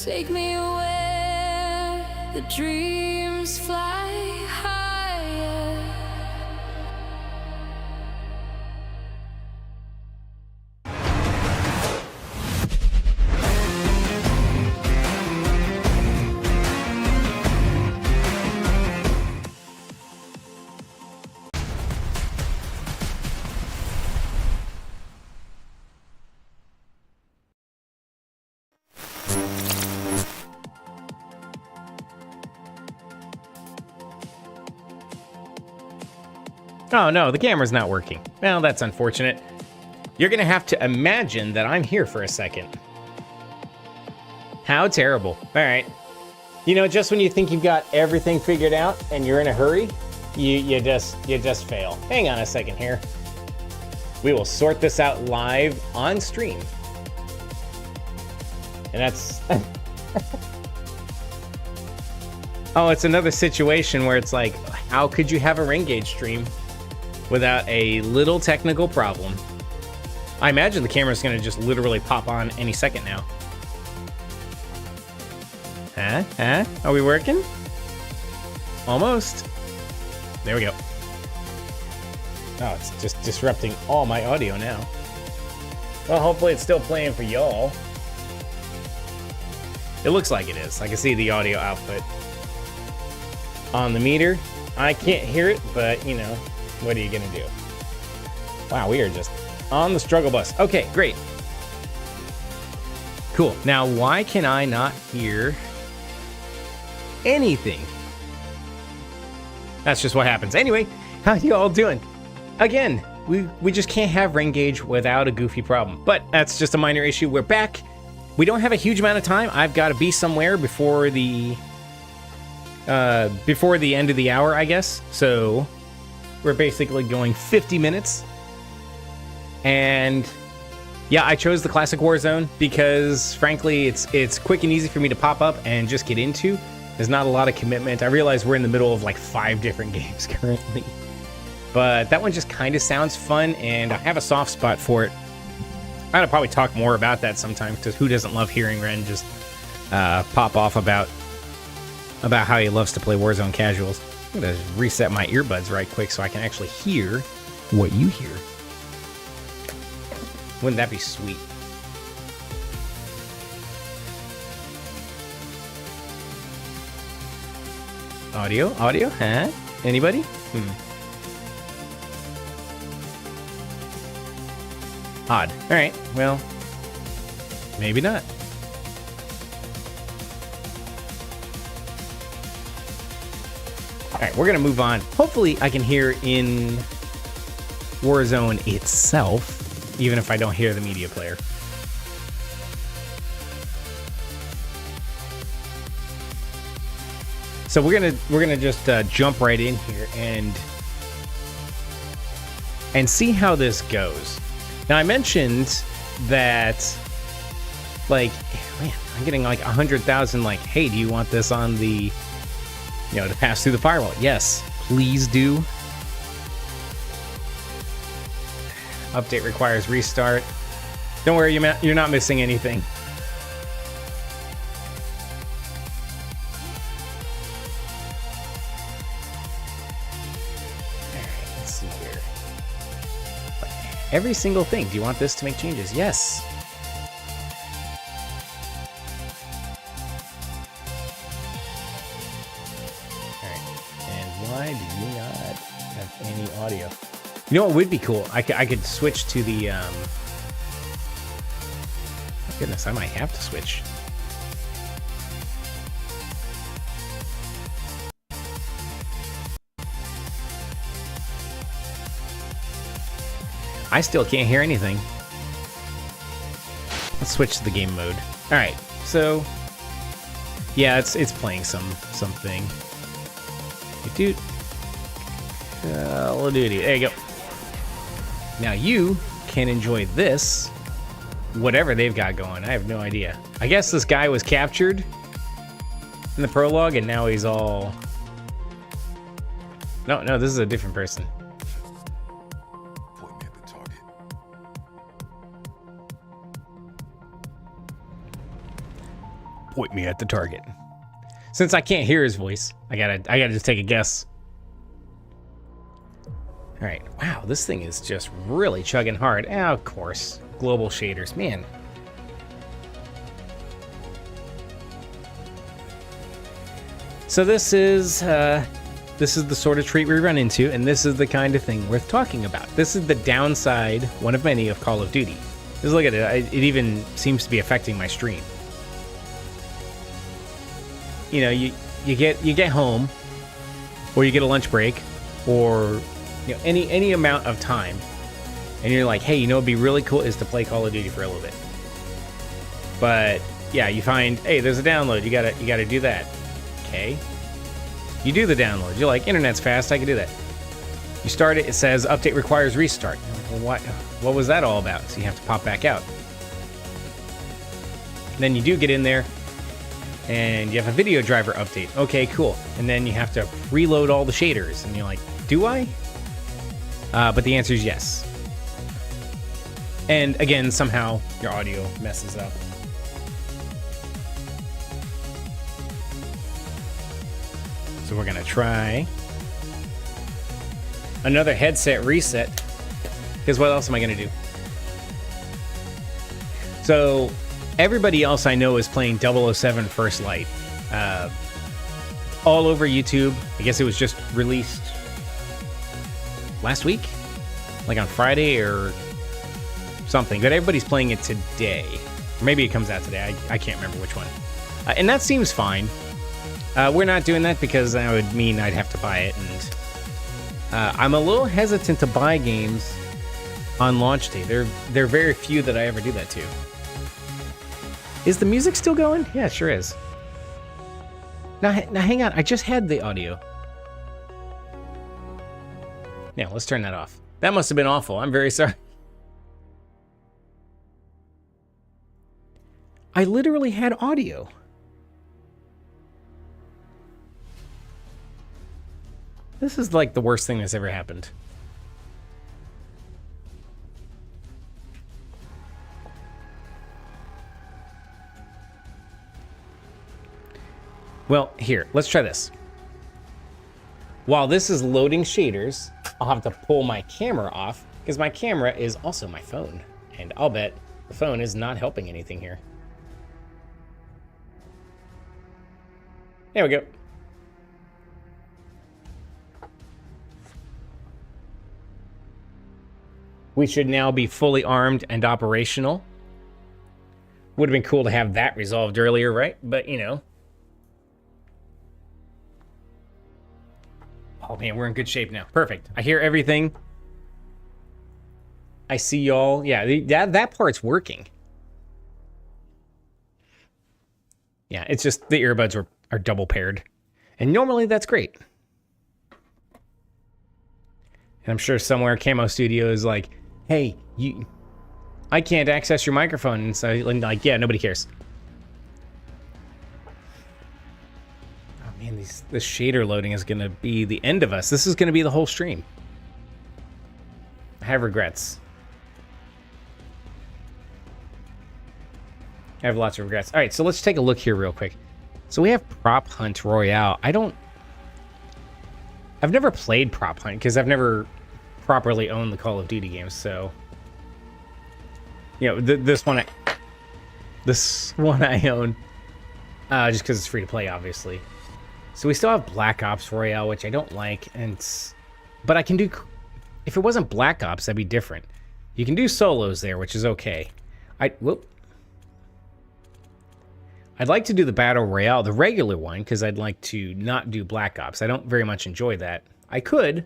Take me where the dreams fly higher. Oh no, the camera's not working. Well, that's unfortunate. You're gonna have to imagine that I'm here for a second. How terrible. All right. You know, just when you think you've got everything figured out and you're in a hurry, you just fail. Hang on a second here. We will sort this out live on stream. And that's... Oh, it's another situation where it's like, how could you have a Wrennagade stream without a little technical problem? I imagine the camera's gonna just literally pop on any second now. Huh? Are we working? Almost. There we go. Oh, it's just disrupting all my audio now. Well, hopefully it's still playing for y'all. It looks like it is. I can see the audio output on the meter. I can't hear it, but you know, what are you gonna do? Wow, we are just on the struggle bus. Okay, great. Cool. Now, why can I not hear anything? That's just what happens. Anyway, how you all doing? Again, we just can't have Wrennagade without a goofy problem, but that's just a minor issue. We're back we don't have a huge amount of time. I've got to be somewhere before the end of the hour, I guess. So we're basically going 50 minutes. And yeah, I chose the classic Warzone because frankly, it's quick and easy for me to pop up and just get into. There's not a lot of commitment. I realize we're in the middle of like 5 different games currently. But that one just kind of sounds fun, and I have a soft spot for it. I'm gonna probably talk more about that sometime, because who doesn't love hearing Wrenn just pop off about how he loves to play Warzone casuals. I'm gonna reset my earbuds right quick so I can actually hear what you hear. Wouldn't that be sweet? Audio, huh? Anybody? Odd. All right, well, maybe not. All right, we're gonna move on. Hopefully I can hear in Warzone itself, even if I don't hear the media player. So we're gonna just jump right in here and see how this goes. Now I mentioned that, like, man, I'm getting like 100,000. Like, hey, do you want this on the, to pass through the firewall? Yes, please do. Update requires restart. Don't worry, you're not missing anything. Every single thing. Do you want this to make changes? Yes. Alright. And why do you not have any audio? You know what would be cool? I could switch to the... My goodness, I might have to switch. I still can't hear anything. Let's switch to the game mode. All right, so yeah, it's playing something. Dude, Call of Duty. There you go. Now you can enjoy this, whatever they've got going. I have no idea. I guess this guy was captured in the prologue, and now he's all. No, this is a different person. Point me at the target. Since I can't hear his voice, I gotta just take a guess. All right, wow, this thing is just really chugging hard. Of course, global shaders, man. So this is the sort of treat we run into, and this is the kind of thing worth talking about. This is the downside, one of many, of Call of Duty. Just look at it. It even seems to be affecting my stream. You get home, or you get a lunch break, or any amount of time, and you're like, hey, it'd be really cool is to play Call of Duty for a little bit. But yeah, you find, hey, there's a download. You gotta do that. Okay. You do the download. You're like, internet's fast. I can do that. You start it. It says update requires restart. You're like, well, what was that all about? So you have to pop back out. And then you do get in there. And you have a video driver update. Okay, cool. And then you have to reload all the shaders. And you're like, do I? But the answer is yes. And again, somehow your audio messes up. So we're gonna try another headset reset. Because what else am I gonna do? So everybody else I know is playing 007 First Light. All over YouTube. I guess it was just released last week? Like on Friday or something. But everybody's playing it today. Or maybe it comes out today. I can't remember which one. And that seems fine. We're not doing that because that would mean I'd have to buy it. And I'm a little hesitant to buy games on launch day. There are very few that I ever do that to. Is the music still going? Yeah, it sure is. Now hang on. I just had the audio. Yeah, let's turn that off. That must have been awful. I'm very sorry. I literally had audio. This is like the worst thing that's ever happened. Well, here, let's try this. While this is loading shaders, I'll have to pull my camera off because my camera is also my phone. And I'll bet the phone is not helping anything here. There we go. We should now be fully armed and operational. Would have been cool to have that resolved earlier, right? But, you know. Oh, man, we're in good shape now. Perfect. I hear everything. I see y'all. Yeah, that part's working. Yeah, it's just the earbuds are double paired. And normally that's great. And I'm sure somewhere Camo Studio is like, hey, I can't access your microphone. And so, like, yeah, nobody cares. Oh, man, this shader loading is going to be the end of us. This is going to be the whole stream. I have regrets. I have lots of regrets. All right, so let's take a look here real quick. So we have Prop Hunt Royale. I've never played Prop Hunt because I've never properly owned the Call of Duty games, so you know, this one I own just because it's free to play, obviously. So we still have Black Ops Royale, which I don't like, but I can do. If it wasn't Black Ops, that'd be different. You can do solos there, which is okay. I'd like to do the Battle Royale, the regular one, because I'd like to not do Black Ops. I don't very much enjoy that. I could.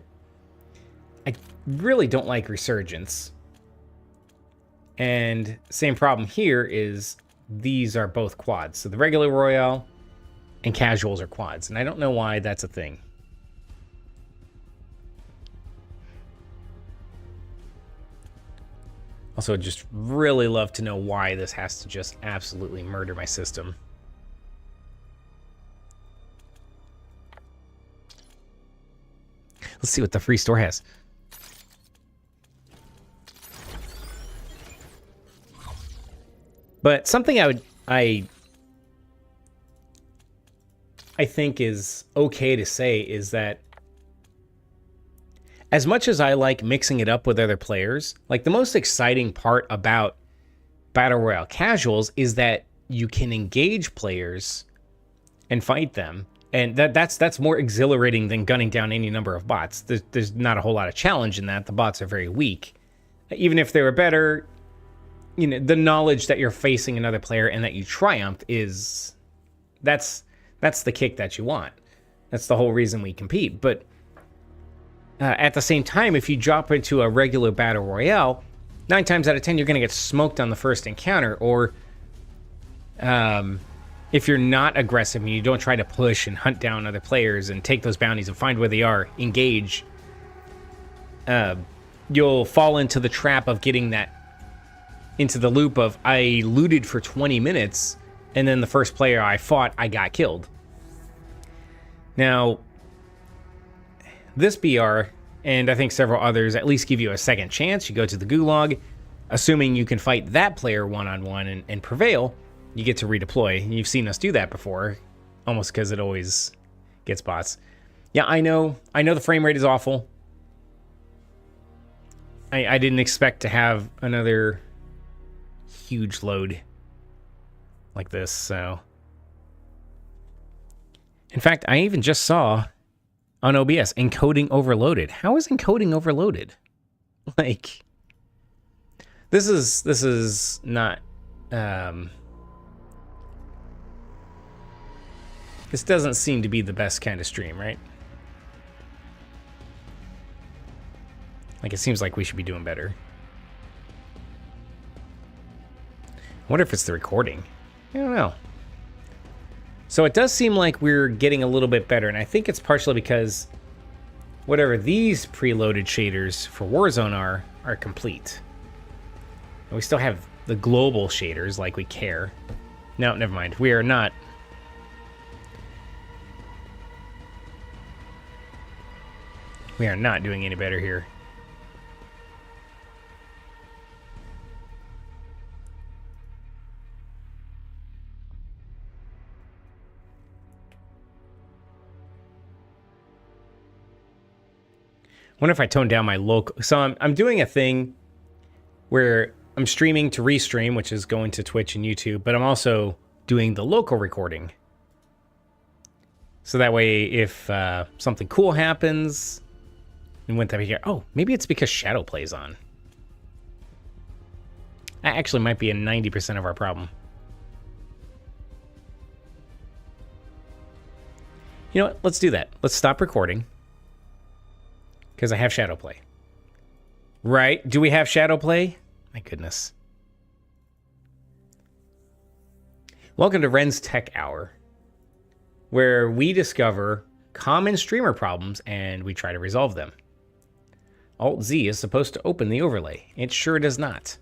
I really don't like Resurgence. And same problem here is these are both quads. So the regular Royale and casuals are quads. And I don't know why that's a thing. Also, just really love to know why this has to just absolutely murder my system. Let's see what the free store has. But something I think is okay to say is that as much as I like mixing it up with other players, like the most exciting part about Battle Royale Casuals is that you can engage players and fight them. And that's more exhilarating than gunning down any number of bots. There's not a whole lot of challenge in that. The bots are very weak. Even if they were better, you know, the knowledge that you're facing another player and that you triumph is... That's the kick that you want. That's the whole reason we compete. But at the same time, if you drop into a regular Battle Royale, 9 times out of 10, you're going to get smoked on the first encounter. Or if you're not aggressive and you don't try to push and hunt down other players and take those bounties and find where they are, engage, you'll fall into the trap of getting into the loop of I looted for 20 minutes and then the first player I fought, I got killed. Now, this BR, and I think several others, at least give you a second chance. You go to the gulag, assuming you can fight that player one-on-one and prevail, you get to redeploy. You've seen us do that before, almost because it always gets bots. Yeah, I know the frame rate is awful. I didn't expect to have another huge load like this, so... In fact, I even just saw on OBS, encoding overloaded. How is encoding overloaded? Like, this is not, this doesn't seem to be the best kind of stream, right? Like, it seems like we should be doing better. I wonder if it's the recording. I don't know. So it does seem like we're getting a little bit better, and I think it's partially because whatever these preloaded shaders for Warzone are complete. And we still have the global shaders like we care. No, never mind. We are not. We are not doing any better here. Wonder if I tone down my local. So I'm doing a thing where I'm streaming to restream, which is going to Twitch and YouTube, but I'm also doing the local recording. So that way, if something cool happens, and went that here. Oh, maybe it's because Shadow plays on. That actually might be a 90% of our problem. You know what? Let's do that. Let's stop recording. Because I have Shadow play. Right? Do we have Shadow play? My goodness. Welcome to Wrenn's Tech Hour, where we discover common streamer problems and we try to resolve them. Alt-Z is supposed to open the overlay. It sure does not.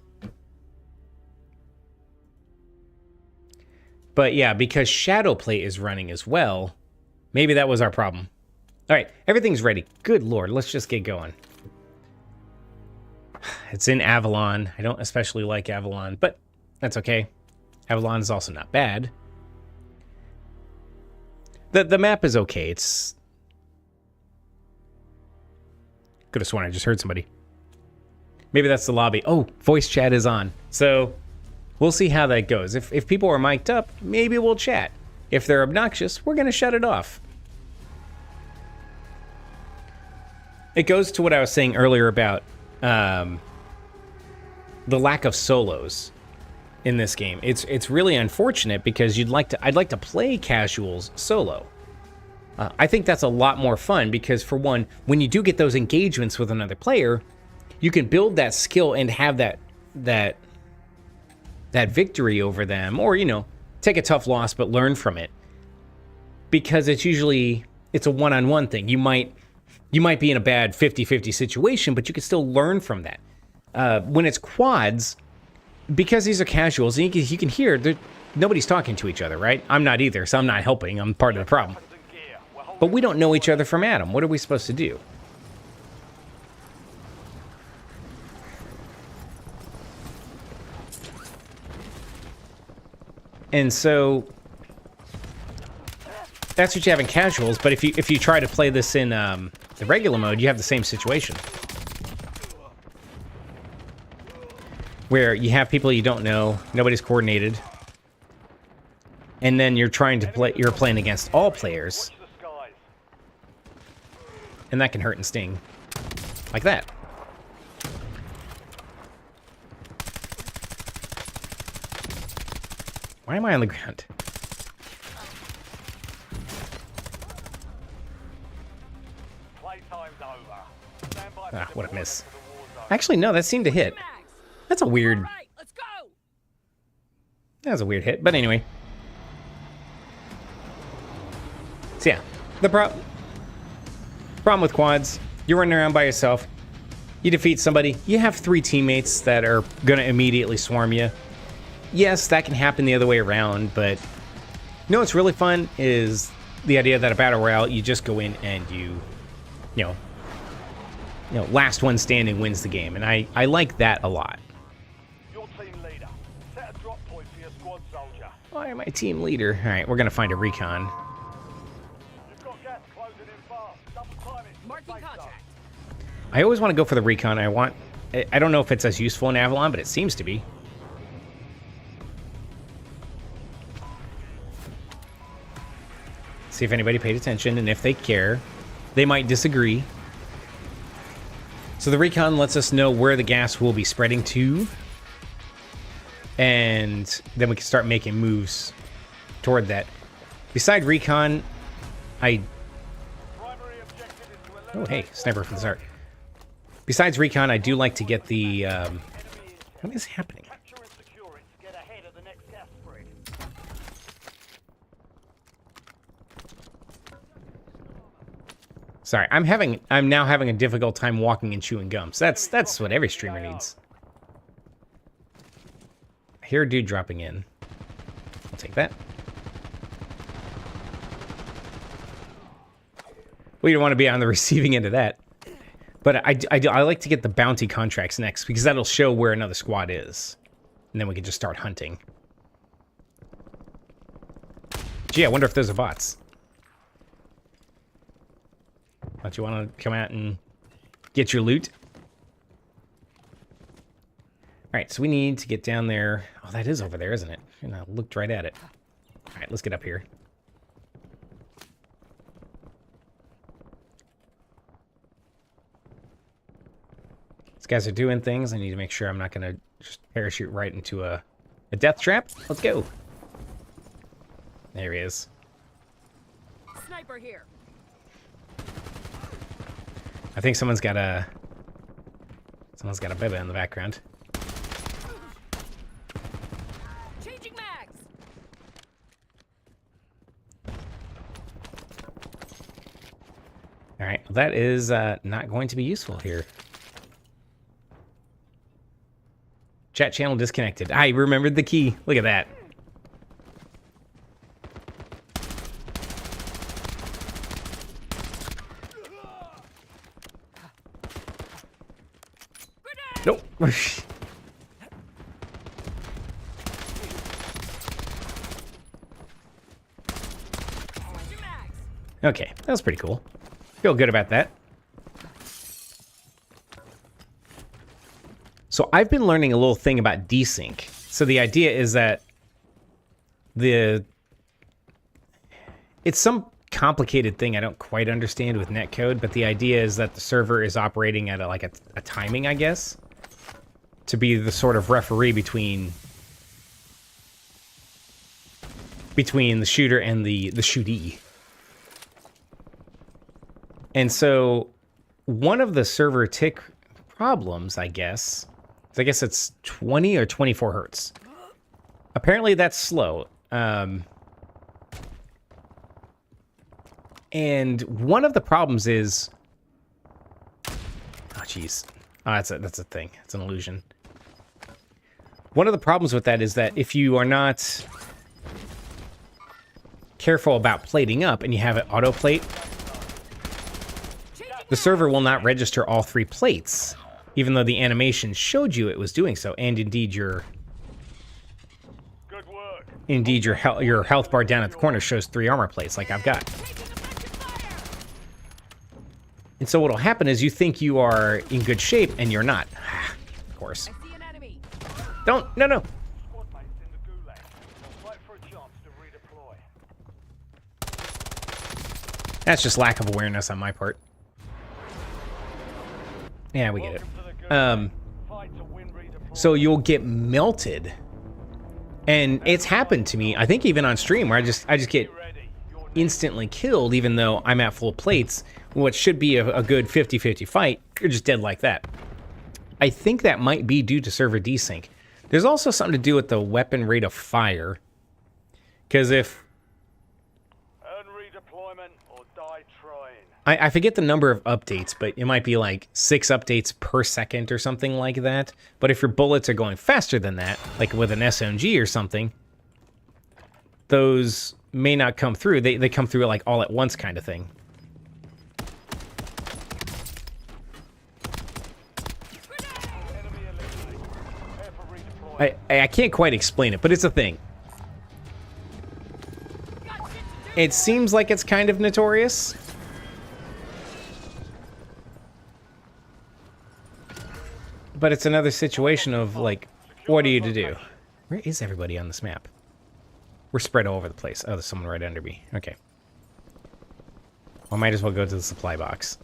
But yeah, because Shadowplay is running as well, maybe that was our problem. All right, everything's ready. Good Lord, let's just get going. It's in Avalon. I don't especially like Avalon, but that's okay. Avalon is also not bad. The map is okay. It's... Could have sworn I just heard somebody. Maybe that's the lobby. Oh, voice chat is on. So we'll see how that goes. If people are mic'd up, maybe we'll chat. If they're obnoxious, we're going to shut it off. It goes to what I was saying earlier about the lack of solos in this game. It's really unfortunate because I'd like to play casuals solo. I think that's a lot more fun because, for one, when you do get those engagements with another player, you can build that skill and have that victory over them, or, you know, take a tough loss but learn from it. Because it's a one-on-one thing. You might be in a bad 50-50 situation, but you can still learn from that. When it's quads, because these are casuals, and you can hear nobody's talking to each other, right? I'm not either, so I'm not helping. I'm part of the problem. But we don't know each other from Adam. What are we supposed to do? And so that's what you have in casuals, but if you try to play this in the regular mode, you have the same situation. Where you have people you don't know, nobody's coordinated, and then you're playing against all players. And that can hurt and sting. Like that. Why am I on the ground? Ah, what a miss. Actually, no, that seemed to hit. That's a weird... That was a weird hit, but anyway. So yeah, the problem with quads, you're running around by yourself, you defeat somebody, you have 3 teammates that are going to immediately swarm you. Yes, that can happen the other way around, but you know what's really fun is the idea that a battle royale, you just go in and you know, last one standing wins the game, and I like that a lot. Your team leader. Set a drop point for your squad soldier. Why am I team leader? All right, we're going to find a recon. You've got gas closing in fast. Double time it. Marking contact. I always want to go for the recon. I don't know if it's as useful in Avalon, but it seems to be. See if anybody paid attention, and if they care, they might disagree. So the recon lets us know where the gas will be spreading to, and then we can start making moves toward that. Beside recon, oh hey, sniper from the start. Besides recon, I do like to get the, what is happening? Sorry, I'm now having a difficult time walking and chewing gums. That's what every streamer needs. I hear a dude dropping in. I'll take that. We don't want to be on the receiving end of that. But I like to get the bounty contracts next, because that'll show where another squad is. And then we can just start hunting. Gee, I wonder if those are bots. Don't you want to come out and get your loot? Alright, so we need to get down there. Oh, that is over there, isn't it? And I looked right at it. Alright, let's get up here. These guys are doing things. I need to make sure I'm not going to just parachute right into a death trap. Let's go. There he is. Sniper here. I think someone's got a baby in the background. Changing mags. All right, well, that is not going to be useful here. Chat channel disconnected. I remembered the key. Look at that. Nope. Okay, that was pretty cool. Feel good about that. So I've been learning a little thing about desync. So the idea is that it's some complicated thing I don't quite understand with netcode, but the idea is that the server is operating at a timing, I guess, to be the sort of referee between the shooter and the shootee. And so one of the server tick problems, I guess it's 20 or 24 hertz. Apparently that's slow. And one of the problems is, oh jeez, that's a thing. It's an illusion. One of the problems with that is that if you are not careful about plating up and you have it auto plate, the server will not register all 3 plates, even though the animation showed you it was doing so. And indeed your health bar down at the corner shows 3 armor plates like I've got. And so what'll happen is you think you are in good shape and you're not. Of course. No. That's just lack of awareness on my part. Yeah, we get it. So you'll get melted. And it's happened to me, I think even on stream, where I just get instantly killed even though I'm at full plates. What should be a good 50-50 fight, you're just dead like that. I think that might be due to server desync. There's also something to do with the weapon rate of fire. Because if... Earn redeployment or die trying. I forget the number of updates, but it might be like 6 updates per second or something like that. But if your bullets are going faster than that, like with an SMG or something, those may not come through. They come through like all at once kind of thing. I can't quite explain it, but it's a thing. It seems like it's kind of notorious. But it's another situation of, like, what are you to do? Where is everybody on this map? We're spread all over the place. Oh, there's someone right under me. Okay. I might as well go to the supply box.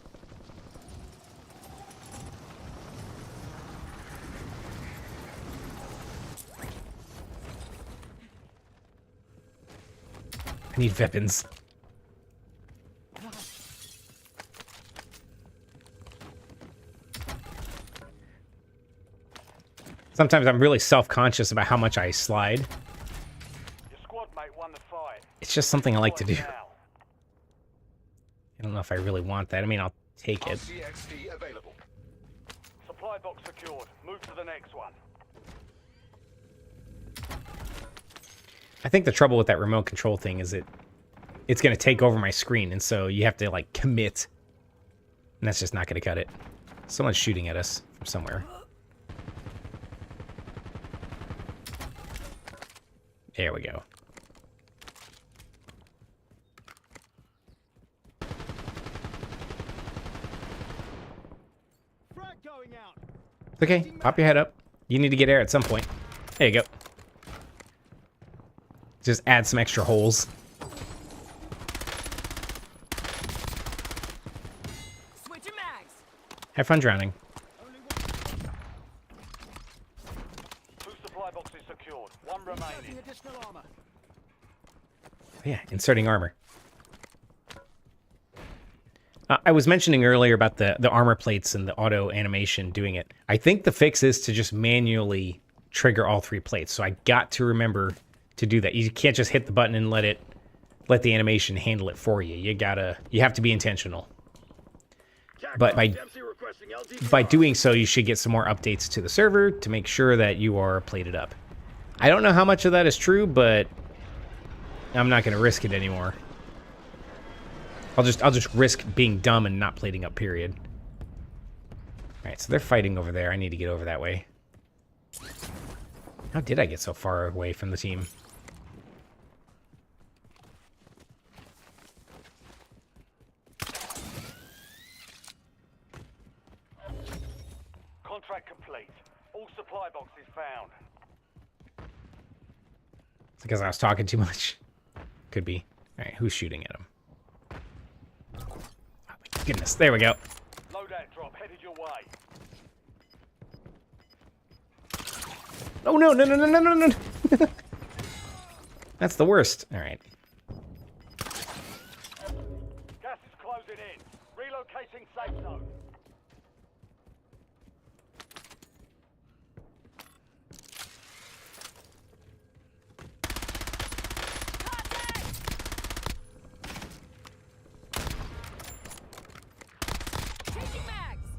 I need weapons. Sometimes I'm really self-conscious about how much I slide. Your squad mate won the fight. It's just something I like to do. I don't know if I really want that. I mean, I'll take it. RCXD available. Supply box secured. Move to the next one. I think the trouble with that remote control thing is it's going to take over my screen, and so you have to, like, commit. And that's just not going to cut it. Someone's shooting at us from somewhere. There we go. Okay, pop your head up. You need to get air at some point. There you go. Just add some extra holes. Switching mags. Have fun drowning. Two supply boxes secured. One remaining. Yeah, inserting armor. I was mentioning earlier about the armor plates and the auto animation doing it. I think the fix is to just manually trigger all 3 plates. So I got to remember to do that. You can't just hit the button and let the animation handle it for you. You have to be intentional. But by doing so, you should get some more updates to the server to make sure that you are plated up. I don't know how much of that is true, but I'm not going to risk it anymore. I'll just risk being dumb and not plating up, period. Alright, so they're fighting over there. I need to get over that way. How did I get so far away from the team? Contract complete. All supply boxes found. It's because I was talking too much. Could be. Alright, who's shooting at him? Oh my goodness, there we go. Loadout drop headed your way. Oh no, no, no, no, no, no, no. That's the worst. Alright. Gas is closing in. Relocating safe zone. Changing mags.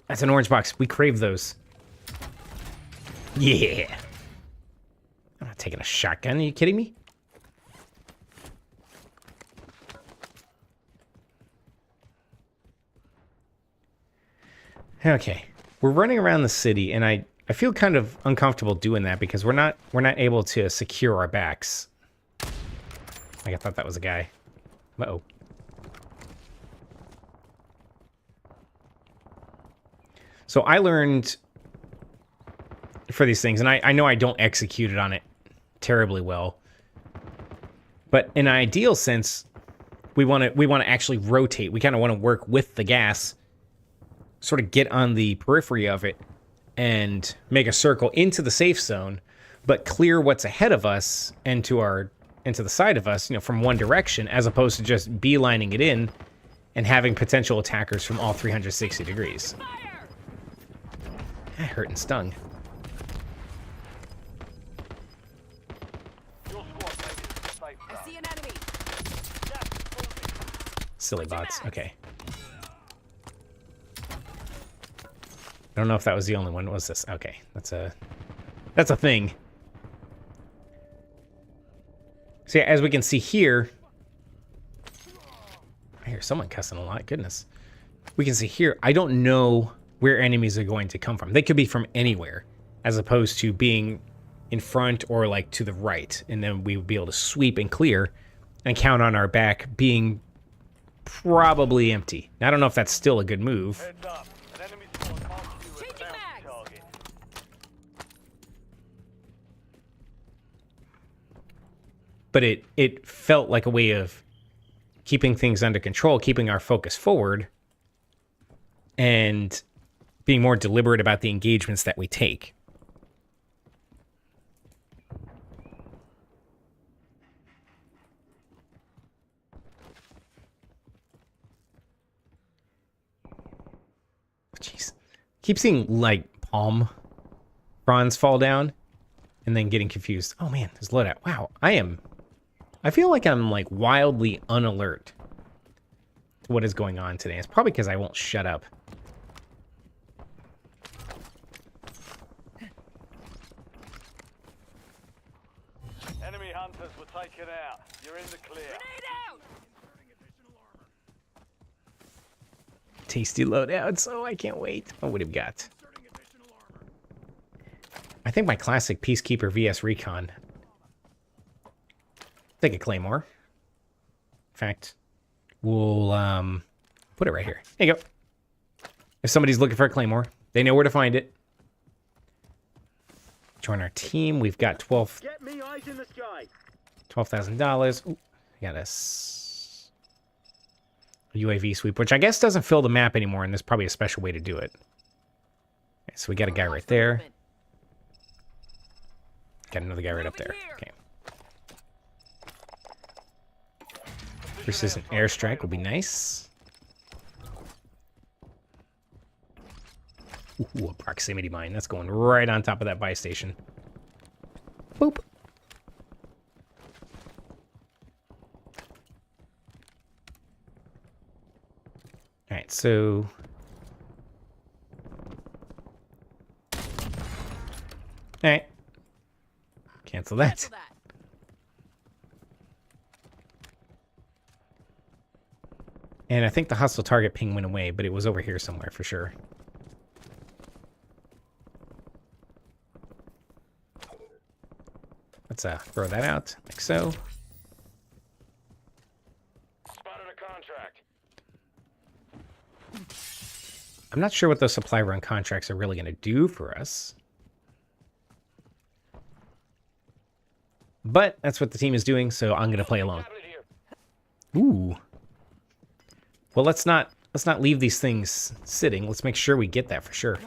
That's an orange box. We crave those. Yeah. I'm not taking a shotgun. Are you kidding me? Okay. We're running around the city, and I feel kind of uncomfortable doing that because we're not able to secure our backs. Like, I thought that was a guy. Uh-oh. So I learned for these things, and I know I don't execute it on it terribly well, but in an ideal sense, we want to actually rotate. We kind of want to work with the gas, sort of get on the periphery of it, and make a circle into the safe zone, but clear what's ahead of us and to the side of us, from one direction, as opposed to just beelining it in and having potential attackers from all 360 degrees. That hurt and stung. Your squad made it to the safe I zone. see an enemy. Gas is moving. Silly bots. Okay. I don't know if that was the only one. What was this? Okay. That's a thing. So yeah, as we can see here, I hear someone cussing a lot. Goodness. We can see here, I don't know where enemies are going to come from. They could be from anywhere, as opposed to being in front or like to the right. And then we would be able to sweep and clear and count on our back being probably empty. Now, I don't know if that's still a good move. Heads up. An enemy squad marks you as a Changing bounty mags. target. But it felt like a way of keeping things under control, keeping our focus forward, and being more deliberate about the engagements that we take. Jeez. Keep seeing, like, palm fronds fall down and then getting confused. Oh, man, there's loadout. Wow, I am I feel like I'm like wildly unalert to what is going on today. It's probably because I won't shut up. Enemy hunters were taken out. You're in the clear. Grenade out! Tasty loadouts. Oh, I can't wait. Oh, what have we got? I think my classic Peacekeeper vs Recon. Take a Claymore. In fact, we'll put it right here. There you go. If somebody's looking for a Claymore, they know where to find it. Join our team. We've got $12,000. Ooh, I got a UAV sweep, which I guess doesn't fill the map anymore, and there's probably a special way to do it. Okay, so we got a guy right there. Got another guy right up there. Okay. Precision airstrike will be nice. Ooh, a proximity mine. That's going right on top of that buy station. Boop. Alright, so... Alright. Cancel that. Cancel that. And I think the hostile target ping went away, but it was over here somewhere for sure. Let's throw that out, like so. Spotted a contract. I'm not sure what those supply run contracts are really going to do for us. But that's what the team is doing, so I'm going to play alone. Ooh. Well, let's not leave these things sitting. Let's make sure we get that for sure.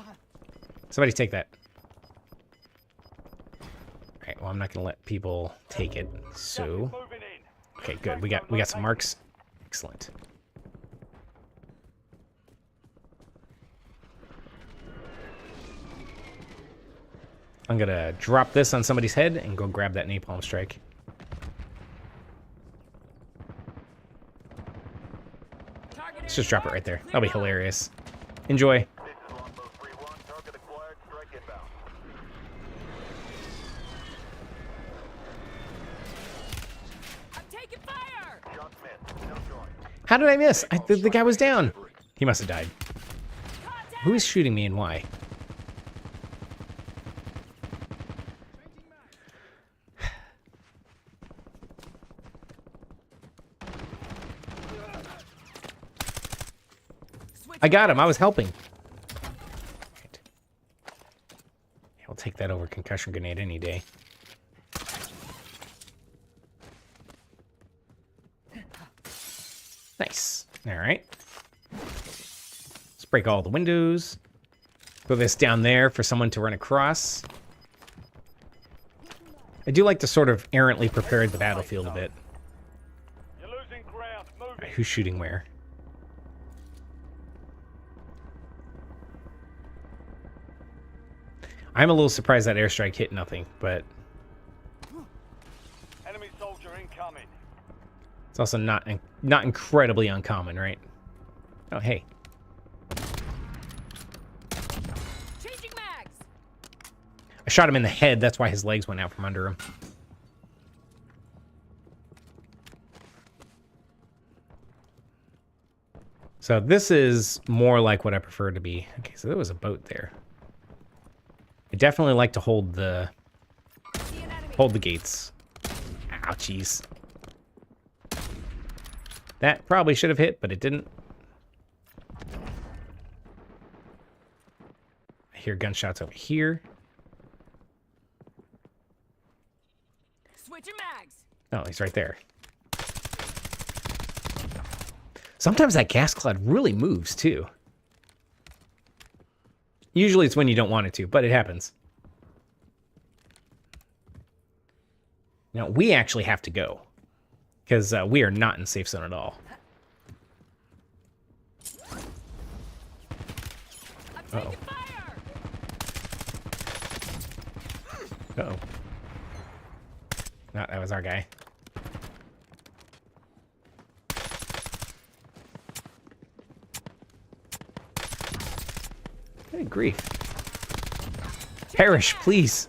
Somebody take that. All right, well, I'm not going to let people take it. So, okay, good. We got some marks. Excellent. I'm going to drop this on somebody's head and go grab that napalm strike. Let's just drop it right there. That'll be hilarious. Enjoy. I'm taking fire! How did I miss? The guy was down. He must have died. Who is shooting me and why? I got him. I was helping. Right. Yeah, I'll take that over concussion grenade any day. Nice. All right. Let's break all the windows. Throw this down there for someone to run across. I do like to sort of errantly prepare the battlefield a bit. You're losing ground. Move. All right, who's shooting where? I'm a little surprised that airstrike hit nothing, but Enemy soldier incoming. it's also not incredibly uncommon, right? Oh, hey. Changing mags! I shot him in the head. That's why his legs went out from under him. So this is more like what I prefer to be. Okay, so there was a boat there. I definitely like to hold the gates. Ouchies. That probably should have hit, but it didn't. I hear gunshots over here. Switching mags! Oh, he's right there. Sometimes that gas cloud really moves, too. Usually it's when you don't want it to, but it happens. Now, we actually have to go. Because we are not in safe zone at all. I'm taking fire! Uh-oh. No, that was our guy. grief. Perish, please.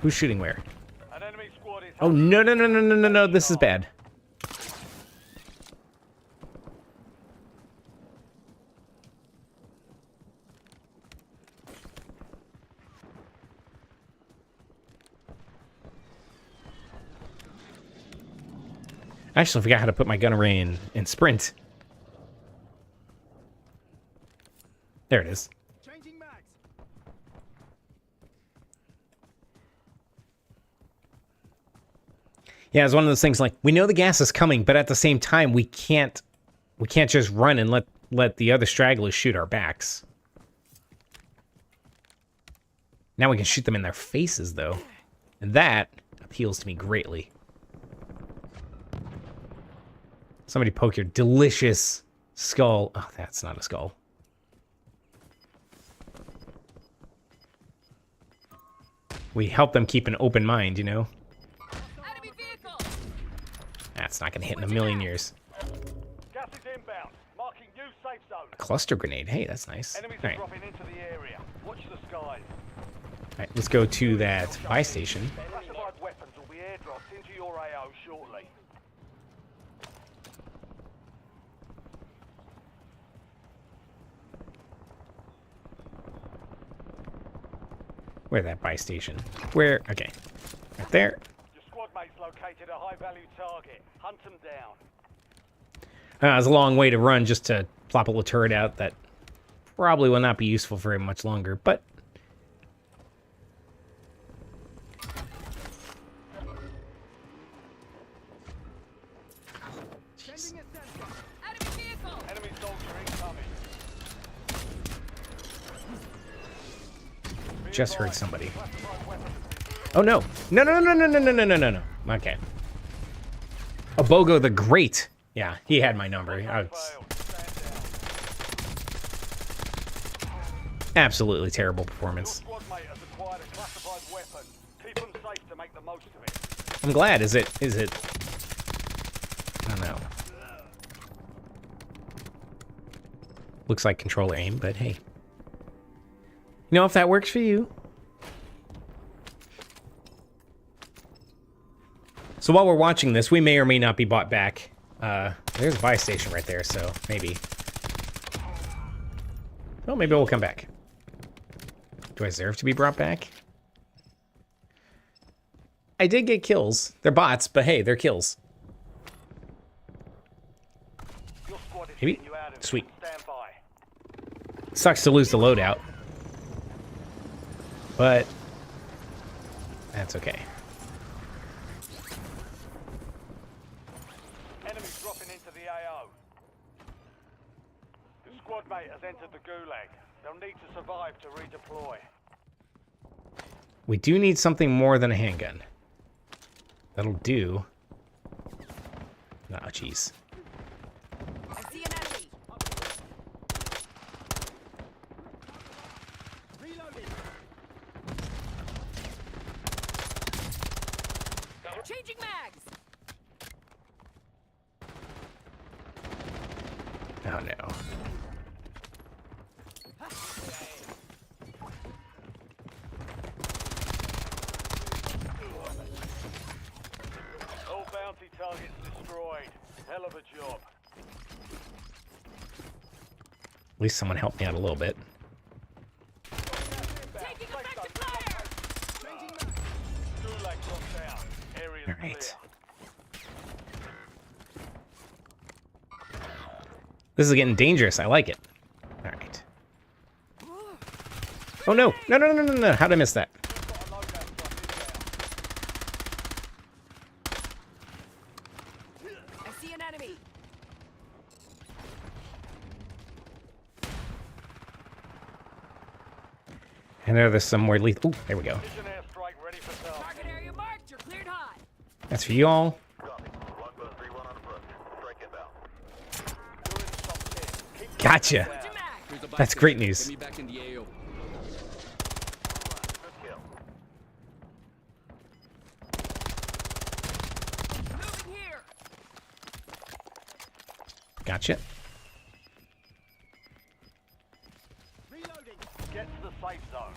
Who's shooting where? An enemy squad is Oh, no, no, no, no, no, no, no. This is bad. I actually forgot how to put my gun array in sprint. There it is. changing mags. Yeah, it's one of those things like we know the gas is coming, but at the same time we can't just run and let the other stragglers shoot our backs. Now we can shoot them in their faces though. And that appeals to me greatly. Somebody poke your delicious skull. Oh, that's not a skull. We help them keep an open mind, you know? Enemy vehicle. That's not gonna hit in a million years. Gas is inbound. Marking new safe zone. A cluster grenade. Hey, that's nice. Enemies All are right. dropping into the area. Watch the skies. All right, let's go to that buy station. Classified weapons will be airdropped into your AO shortly. Where's that buy station? Where? Okay. Right there. Your squad mate's located a high-value target. Hunt them down. It's a long way to run just to plop a little turret out that probably will not be useful very much longer, but... Jeez. Enemy vehicle. Enemy soldier incoming. Just heard somebody. Classified weapons. Oh no! No, no, no, no, no, no, no, no, no, no. Okay. Abogo the Great. Yeah, he had my number. I was Failed. Stand down. absolutely terrible Your performance. squad mate has acquired a classified weapon. Keep them safe to make the most of it. I'm glad. Is it? I don't know. Looks like controller aim, but hey. You know, if that works for you. So while we're watching this, we may or may not be bought back. There's a buy station right there, so maybe. Well, maybe we'll come back. Do I deserve to be brought back? I did get kills. They're bots, but hey, they're kills. Your squad is Maybe? getting you out of it. Sweet. Stand by. Sucks to lose the loadout. But that's okay. Enemies dropping into the AO. Your squad mate has entered the gulag. They'll need to survive to redeploy. We do need something more than a handgun. That'll do. Oh, jeez. I see an enemy. Changing mags. Oh no. All bounty targets destroyed. Hell of a job. At least someone helped me out a little bit. Taking effective fire. Gulag dropped down. Area's All right. This is getting dangerous. I like it. All right. Oh no! No! No! No! No! No! How'd I miss that? I see an enemy. And there's some more lethal. Ooh, there we go. Vision airstrike ready for target. Target area marked. You're cleared hot. That's for you all. Gotcha. Changing mags. That's great news. Get me back in the AO. Moving here. Gotcha. safe zone.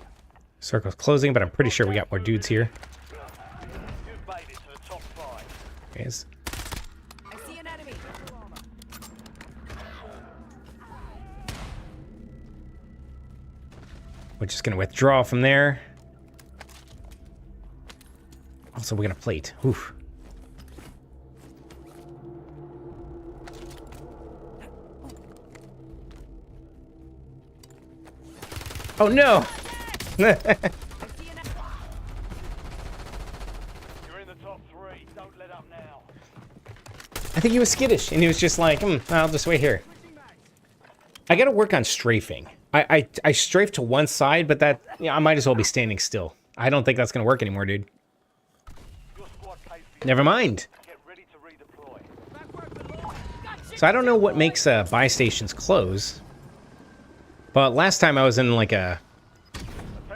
Circle's closing, but I'm pretty sure we got more dudes here. You've made it to the top 5. Guys. I see an enemy. We're just gonna withdraw from there. Also, we're gonna plate. Oof. Oh no! You're in the top 3. Don't let up now. I think he was skittish, and he was just like, I'll just wait here. I gotta work on strafing. I strafe to one side, but that, I might as well be standing still. I don't think that's gonna work anymore, dude. Your squad case Never mind. get ready to redeploy. So I don't know what makes buy stations close. But last time I was in like a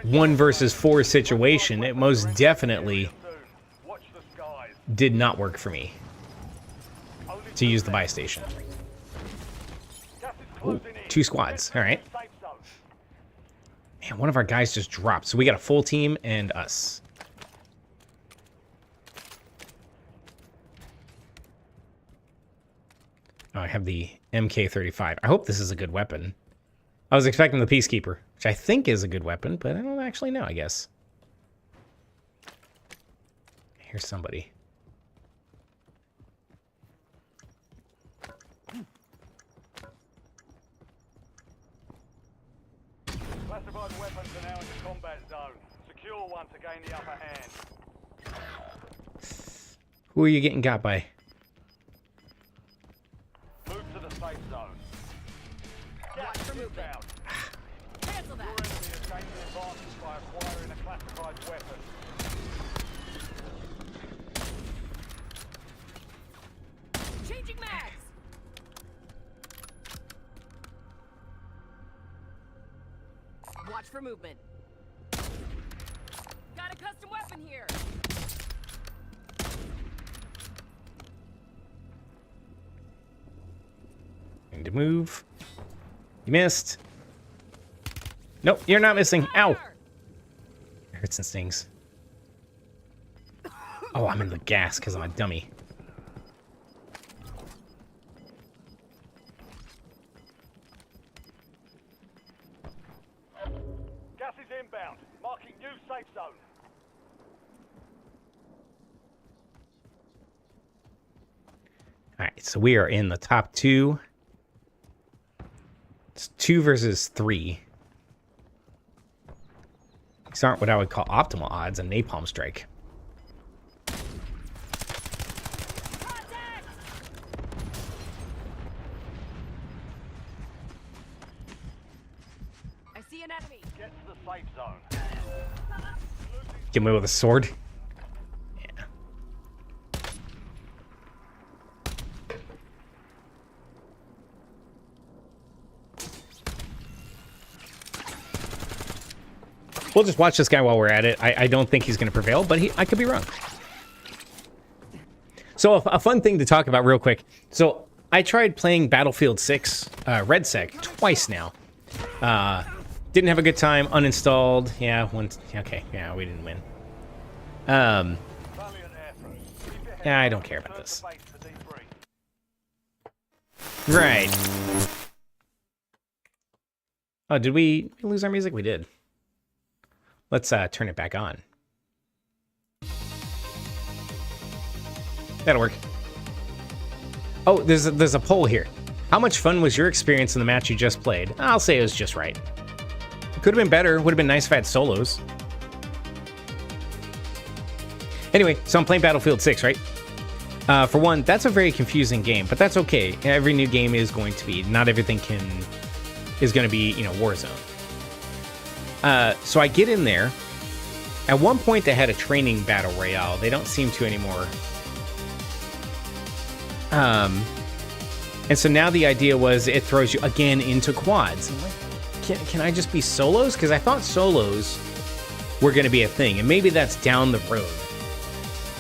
1 versus 4 situation, it most definitely Soon. Watch the skies. did not work for me Only to use the buy station. gas is closing in. 2 squads, all right. Safe zone. Man, one of our guys just dropped. So we got a full team and us. Oh, I have the MK35. I hope this is a good weapon. I was expecting the Peacekeeper, which I think is a good weapon, but I don't actually know, I guess. Here's somebody. Classified weapons are now in the combat zone. Secure one to gain the upper hand. Who are you getting got by? Move to the safe zone. Watch for movement. Inbound. Cancel Your that. enemy has gained the advantage by acquiring a classified weapon. Changing mags. Watch for movement. Got a custom weapon here. Need to move. You missed. Nope, you're not missing. Ow! It hurts and stings. Oh, I'm in the gas because I'm a dummy. Gas is inbound. Marking new safe zone. Alright, so we are in the top 2. It's 2 versus 3. These aren't what I would call optimal odds in Napalm Strike. I see an enemy. Get to the safe zone. Get me with a sword. Yeah. We'll just watch this guy while we're at it. I don't think he's going to prevail, but I could be wrong. So a fun thing to talk about real quick. So I tried playing Battlefield 6 RedSec twice now. Didn't have a good time. Uninstalled. Yeah, once. Okay, yeah, we didn't win. Valiant effort. Keep your head Yeah, I don't down. care about Return this. to base for debrief. Right. Oh, did we lose our music? We did. Let's turn it back on. That'll work. Oh, there's a poll here. How much fun was your experience in the match you just played? I'll say it was just right. It could have been better. Would have been nice if I had solos. Anyway, so I'm playing Battlefield 6, right? For one, that's a very confusing game, but that's okay. Every new game is going to be. Not everything is going to be, Warzone. So I get in there. At one point, they had a training battle royale. They don't seem to anymore. And so now the idea was it throws you again into quads. I'm like, can I just be solos? Because I thought solos were going to be a thing, and maybe that's down the road.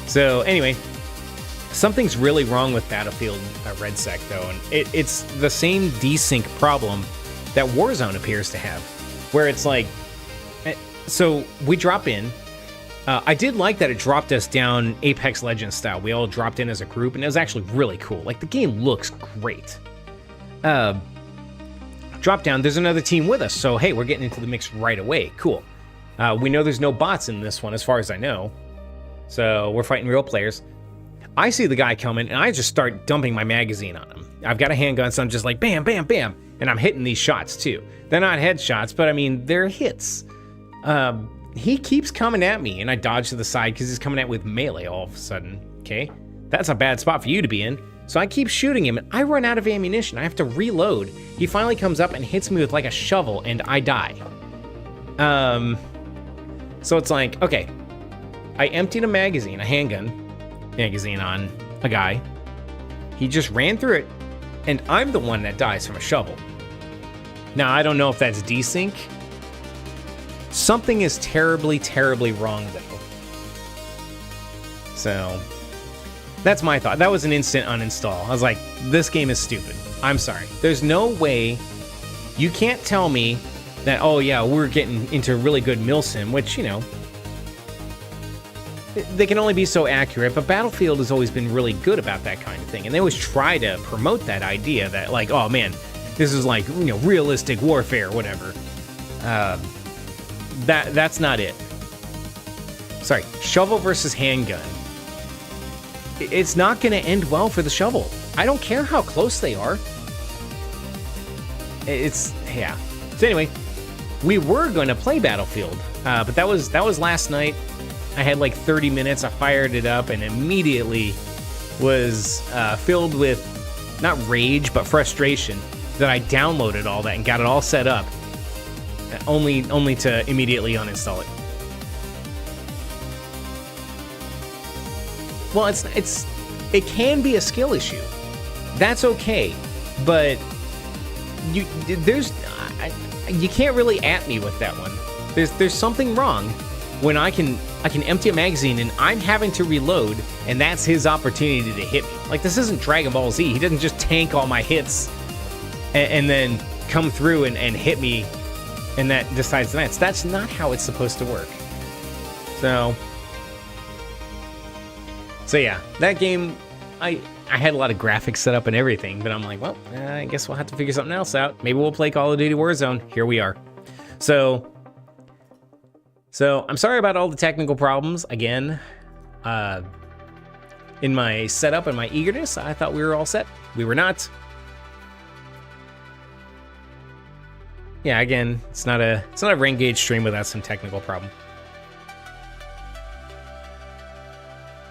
So anyway, something's really wrong with Battlefield RedSec though, and it's the same desync problem that Warzone appears to have, where it's like So we drop in. I did like that it dropped us down Apex Legends style. We all dropped in as a group, and it was actually really cool. Like, the game looks great. Drop down, there's another team with us, so hey, we're getting into the mix right away. Cool. We know there's no bots in this one, as far as I know. So we're fighting real players. I see the guy coming, and I just start dumping my magazine on him. I've got a handgun, so I'm just like, bam, bam, bam. And I'm hitting these shots, too. They're not headshots, but I mean, they're hits. He keeps coming at me, and I dodge to the side because he's coming at with melee all of a sudden. Okay, that's a bad spot for you to be in. So I keep shooting him, and I run out of ammunition. I have to reload. He finally comes up and hits me with like a shovel, and I die. So it's like, okay, I emptied a magazine, a handgun magazine on a guy. He just ran through it, and I'm the one that dies from a shovel. Now, I don't know if that's desync. Something is terribly, terribly wrong, though. So, that's my thought. That was an instant uninstall. I was like, this game is stupid. I'm sorry. There's no way. You can't tell me that, oh yeah, we're getting into really good milsim, which, you know, they can only be so accurate, but Battlefield has always been really good about that kind of thing. And they always try to promote that idea that, like, oh man, this is like, you know, realistic warfare, whatever. That's not it. Sorry, shovel versus handgun. It's not going to end well for the shovel. I don't care how close they are. It's, yeah. So anyway, we were going to play Battlefield, but that was last night. I had like 30 minutes. I fired it up and immediately was filled with not rage but frustration that I downloaded all that and got it all set up, only to immediately uninstall it. Well, it can be a skill issue. That's okay, but you can't really at me with that one. There's something wrong when I can empty a magazine and I'm having to reload, and that's his opportunity to hit me. Like, this isn't Dragon Ball Z. He doesn't just tank all my hits and then come through and hit me, and that decides the match. That's not how it's supposed to work. So yeah, that game, I had a lot of graphics set up and everything, but I'm like, well, I guess we'll have to figure something else out. Maybe we'll play Call of Duty Warzone. Here we are. So I'm sorry about all the technical problems. Again, in my setup and my eagerness, I thought we were all set. We were not. Yeah, again, it's not a Wrennagade stream without some technical problem.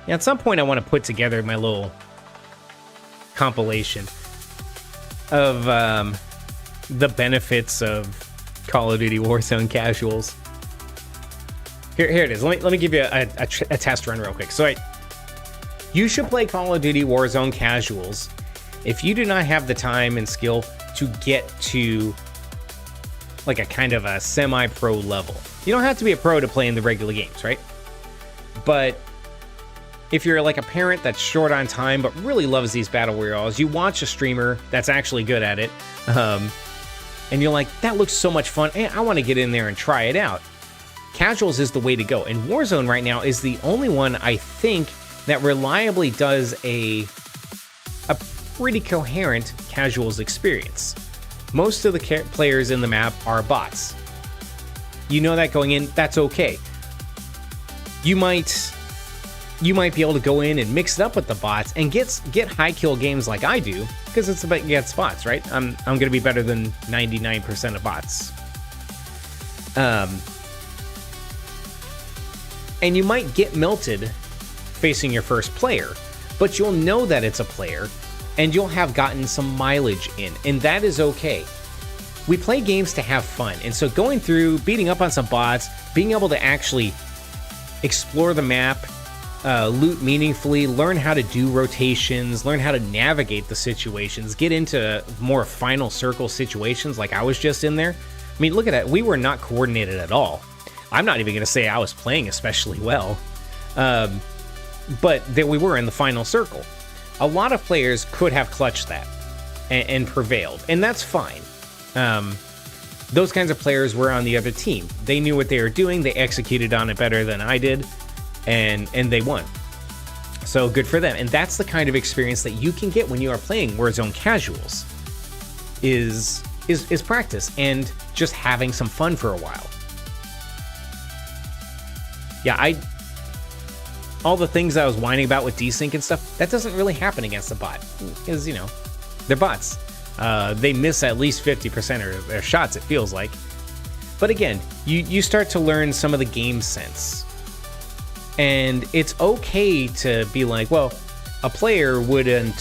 Yeah, at some point I want to put together my little compilation of the benefits of Call of Duty Warzone casuals. Here it is. Let me give you a test run real quick. So you should play Call of Duty Warzone casuals if you do not have the time and skill to get to like a kind of a semi-pro level. You don't have to be a pro to play in the regular games, right? But if you're like a parent that's short on time but really loves these battle royales, you watch a streamer that's actually good at it, and you're like, that looks so much fun, and I want to get in there and try it out. Casuals is the way to go, and Warzone right now is the only one I think that reliably does a pretty coherent casuals experience. Most of the players in the map are bots. You know that going in, that's okay. You might be able to go in and mix it up with the bots and get high kill games like I do, because it's about get spots, right? I'm gonna be better than 99% of bots. And you might get melted facing your first player, but you'll know that it's a player, and you'll have gotten some mileage in, and that is okay. We play games to have fun, and so going through, beating up on some bots, being able to actually explore the map, loot meaningfully, learn how to do rotations, learn how to navigate the situations, get into more final circle situations like I was just in there. I mean, look at that. We were not coordinated at all. I'm not even going to say I was playing especially well, but there we were in the final circle. A lot of players could have clutched that and prevailed, and that's fine. those kinds of players were on the other team. They knew what they were doing, they executed on it better than I did, and they won. So good for them. And that's the kind of experience that you can get when you are playing Warzone casuals, is practice and just having some fun for a while. Yeah, all the things I was whining about with desync and stuff, that doesn't really happen against a bot, because, you know, they're bots. They miss at least 50% of their shots, it feels like. But again, you start to learn some of the game sense. And it's okay to be like, well, a player wouldn't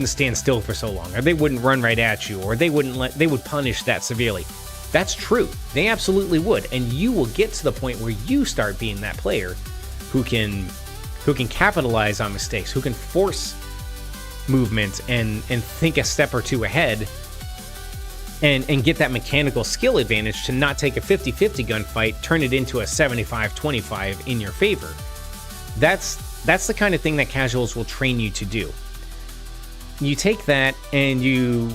stand still for so long, or they wouldn't run right at you, or they would punish that severely. That's true. They absolutely would. And you will get to the point where you start being that player who can capitalize on mistakes, who can force movement and think a step or two ahead, and get that mechanical skill advantage to not take a 50-50 gunfight, turn it into a 75-25 in your favor. That's the kind of thing that casuals will train you to do. You take that and you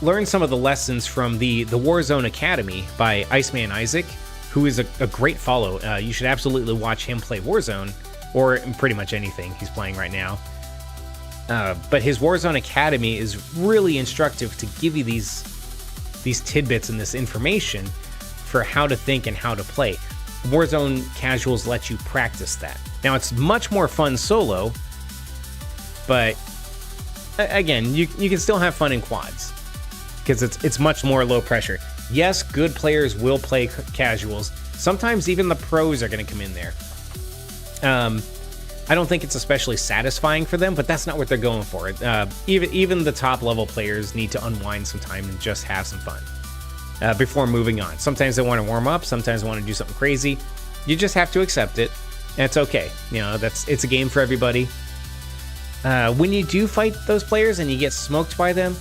learn some of the lessons from the Warzone Academy by Iceman Isaac, who is a great follow. You should absolutely watch him play Warzone, or pretty much anything he's playing right now. But his Warzone Academy is really instructive to give you these tidbits and this information for how to think and how to play. Warzone casuals let you practice that. Now, it's much more fun solo, but again, you can still have fun in quads, because it's much more low pressure. Yes, good players will play casuals. Sometimes even the pros are going to come in there. I don't think it's especially satisfying for them, but that's not what they're going for. Even the top level players need to unwind some time and just have some fun before moving on. Sometimes they want to warm up, sometimes they want to do something crazy. You just have to accept it, and it's okay. You know, it's a game for everybody. When you do fight those players and you get smoked by them,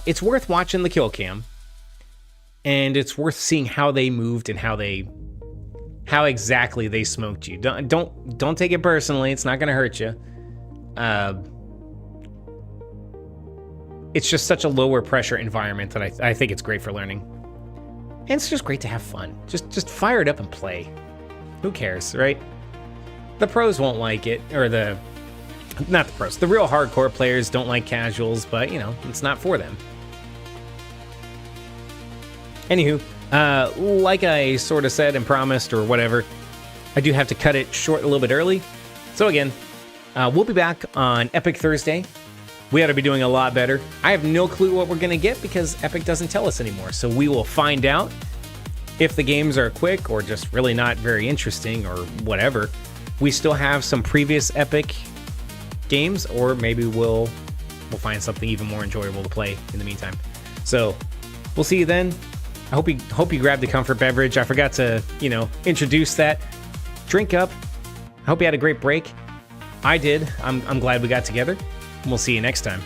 it's worth watching the kill cam, and it's worth seeing how they moved and how exactly they smoked you. Don't take it personally. It's not going to hurt you. It's just such a lower pressure environment that I think it's great for learning. And it's just great to have fun. Just fire it up and play. Who cares, right? The pros won't like it, or not the pros. The real hardcore players don't like casuals, but, you know, it's not for them. Anywho, like I sort of said and promised or whatever, I do have to cut it short a little bit early. So again, we'll be back on Epic Thursday. We ought to be doing a lot better. I have no clue what we're going to get because Epic doesn't tell us anymore. So we will find out if the games are quick or just really not very interesting or whatever. We still have some previous Epic games, or maybe we'll find something even more enjoyable to play in the meantime. So we'll see you then. I hope you grabbed the comfort beverage. I forgot to, introduce that. Drink up. I hope you had a great break. I did. I'm glad we got together. And we'll see you next time.